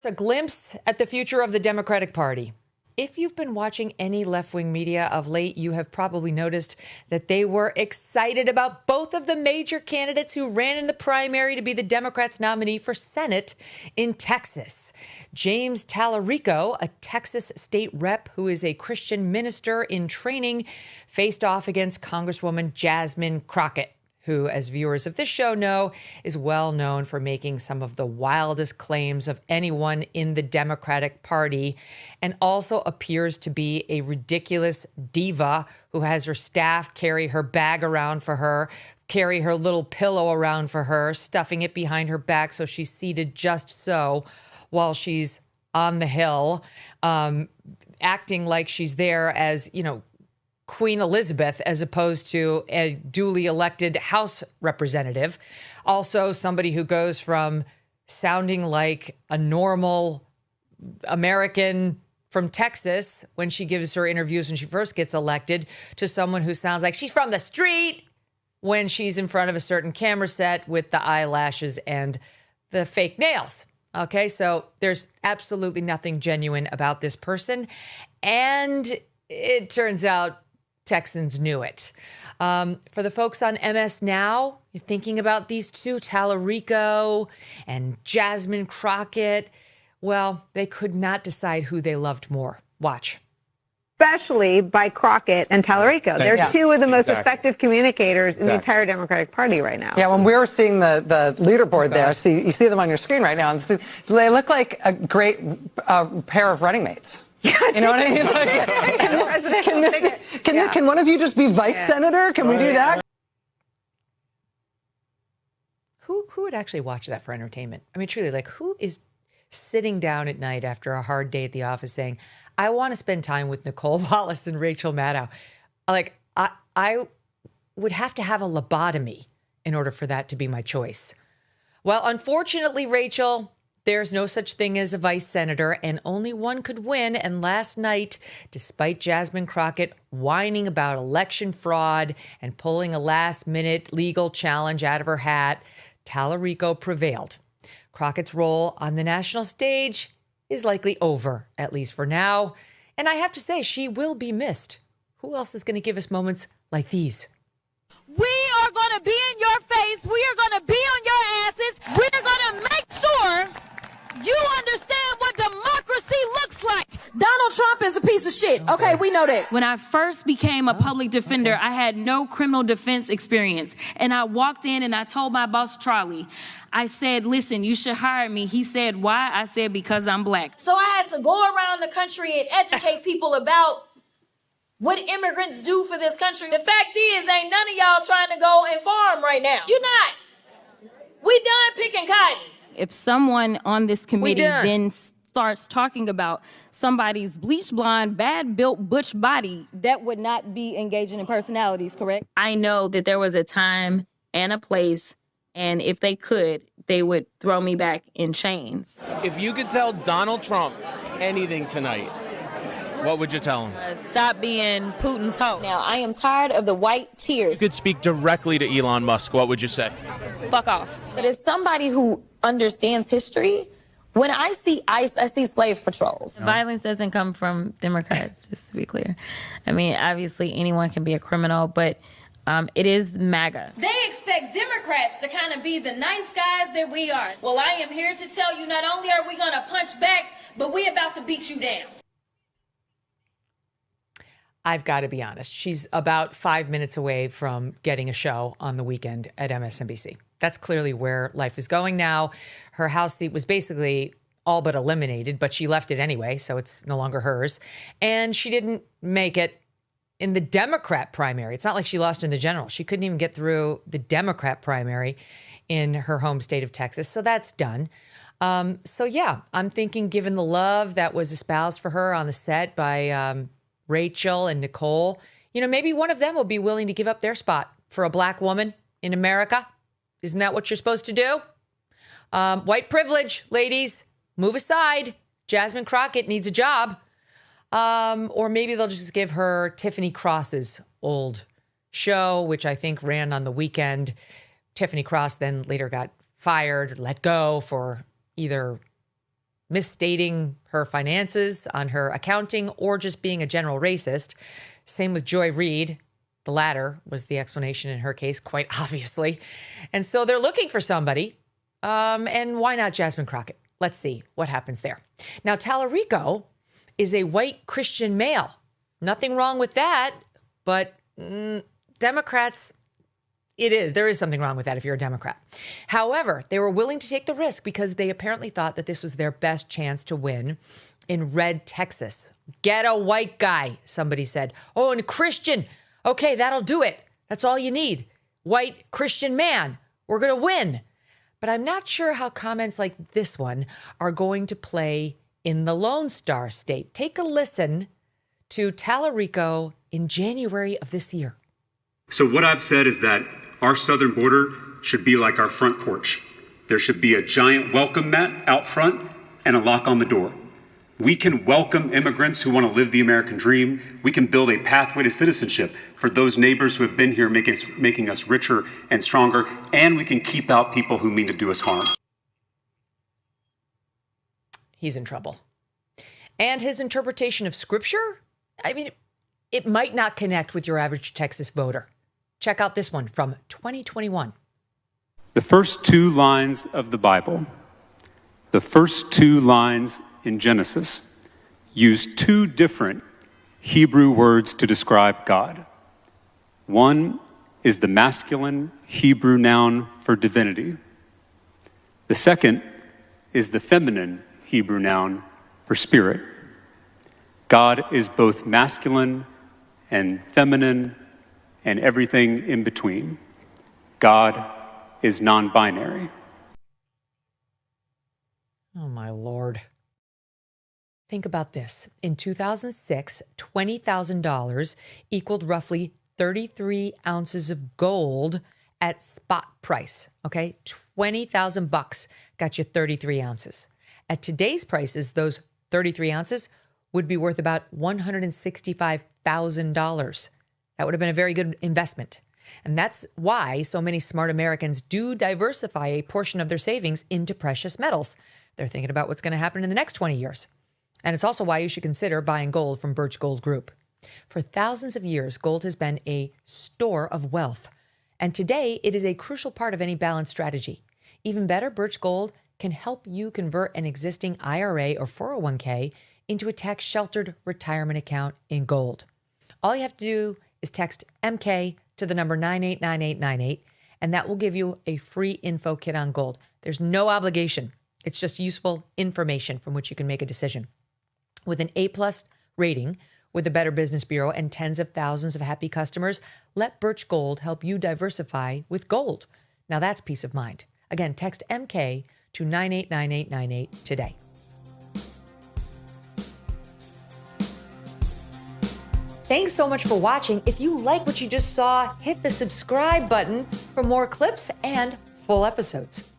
It's a glimpse at the future of the Democratic Party. If you've been watching any left-wing media of late, you have probably noticed that they were excited about both of the major candidates who ran in the primary to be the Democrats' nominee for Senate in Texas. James Talarico, a Texas state rep who is a Christian minister in training, faced off against Congresswoman Jasmine Crockett, who, as viewers of this show know, is well known for making some of the wildest claims of anyone in the Democratic Party, and also appears to be a ridiculous diva who has her staff carry her bag around for her, carry her little pillow around for her, stuffing it behind her back so she's seated just so while she's on the Hill, acting like she's there as, Queen Elizabeth, as opposed to a duly elected House representative. Also, somebody who goes from sounding like a normal American from Texas when she gives her interviews when she first gets elected to someone who sounds like she's from the street when she's in front of a certain camera set with the eyelashes and the fake nails. Okay, so there's absolutely nothing genuine about this person. And it turns out Texans knew it. For the folks on MS Now, you're thinking about these two, Talerico and Jasmine Crockett. Well, they could not decide who they loved more. Watch. Especially by Crockett and Talerico. They're two of the most effective communicators in the entire Democratic Party right now. Yeah, when we were seeing the leaderboard there, you see them on your screen right now, and they look like a great pair of running mates. You know what I mean? Can one of you just be vice senator? Can we do that? Who would actually watch that for entertainment? I mean, truly, like, who is sitting down at night after a hard day at the office saying, I want to spend time with Nicole Wallace and Rachel Maddow? Like, I would have to have a lobotomy in order for that to be my choice. Well, unfortunately, Rachel, there's no such thing as a vice senator, and only one could win. And last night, despite Jasmine Crockett whining about election fraud and pulling a last-minute legal challenge out of her hat, Talerico prevailed. Crockett's role on the national stage is likely over, at least for now. And I have to say, she will be missed. Who else is going to give us moments like these? We are going to be in your face. We are going to be on your asses. We're going to make sure you understand what democracy looks like. Donald Trump is a piece of shit. Okay, we know that. When I first became a public defender, I had no criminal defense experience. And I walked in and I told my boss, Charlie, I said, listen, you should hire me. He said, why? I said, because I'm black. So I had to go around the country and educate people about what immigrants do for this country. The fact is, ain't none of y'all trying to go and farm right now. You're not. We done picking cotton. If someone on this committee then starts talking about somebody's bleach blonde, bad built butch body, that would not be engaging in personalities, correct? I know that there was a time and a place, and if they could, they would throw me back in chains. If you could tell Donald Trump anything tonight, what would you tell him? Stop being Putin's hoe. Now, I am tired of the white tears. If you could speak directly to Elon Musk, what would you say? Fuck off. But as somebody who understands history, when I see ICE, I see slave patrols. Violence doesn't come from Democrats, just to be clear. I mean, obviously anyone can be a criminal, but it is MAGA. They expect Democrats to kind of be the nice guys that we are. Well, I am here to tell you, not only are we going to punch back, but we're about to beat you down. I've got to be honest. She's about 5 minutes away from getting a show on the weekend at MSNBC. That's clearly where life is going now. Her House seat was basically all but eliminated, but she left it anyway, so it's no longer hers. And she didn't make it in the Democrat primary. It's not like she lost in the general. She couldn't even get through the Democrat primary in her home state of Texas, so that's done. So yeah, I'm thinking given the love that was espoused for her on the set by Rachel and Nicole, maybe one of them will be willing to give up their spot for a black woman in America. Isn't that what you're supposed to do? White privilege, ladies, move aside. Jasmine Crockett needs a job. Or maybe they'll just give her Tiffany Cross's old show, which I think ran on the weekend. Tiffany Cross then later got fired or let go for either misstating her finances on her accounting, or just being a general racist. Same with Joy Reid. The latter was the explanation in her case, quite obviously. And so they're looking for somebody. And why not Jasmine Crockett? Let's see what happens there. Now, Talerico is a white Christian male. Nothing wrong with that, but Democrats, there is something wrong with that if you're a Democrat. However, they were willing to take the risk because they apparently thought that this was their best chance to win in red Texas. Get a white guy, somebody said. Oh, and Christian. Okay, that'll do it. That's all you need. White Christian man. We're going to win. But I'm not sure how comments like this one are going to play in the Lone Star State. Take a listen to Talerico in January of this year. So what I've said is that our southern border should be like our front porch. There should be a giant welcome mat out front and a lock on the door. We can welcome immigrants who want to live the American dream. We can build a pathway to citizenship for those neighbors who have been here, making us richer and stronger, and we can keep out people who mean to do us harm. He's in trouble. And his interpretation of scripture, I mean, it might not connect with your average Texas voter. Check out this one from 2021. The first two lines of the Bible, the first two lines in Genesis, use two different Hebrew words to describe God. One is the masculine Hebrew noun for divinity. The second is the feminine Hebrew noun for spirit. God is both masculine and feminine and everything in between. God is non-binary. Oh, my Lord. Think about this. In 2006, $20,000 equaled roughly 33 ounces of gold at spot price. Okay, $20,000 got you 33 ounces. At today's prices, those 33 ounces would be worth about $165,000. That would have been a very good investment. And that's why so many smart Americans do diversify a portion of their savings into precious metals. They're thinking about what's going to happen in the next 20 years. And it's also why you should consider buying gold from Birch Gold Group. For thousands of years, gold has been a store of wealth. And today, it is a crucial part of any balanced strategy. Even better, Birch Gold can help you convert an existing IRA or 401k into a tax-sheltered retirement account in gold. All you have to do is text MK to the number 989898, and that will give you a free info kit on gold. There's no obligation. It's just useful information from which you can make a decision. With an A+ rating with the Better Business Bureau and tens of thousands of happy customers, let Birch Gold help you diversify with gold. Now that's peace of mind. Again, text MK to 989898 today. Thanks so much for watching. If you like what you just saw, hit the subscribe button for more clips and full episodes.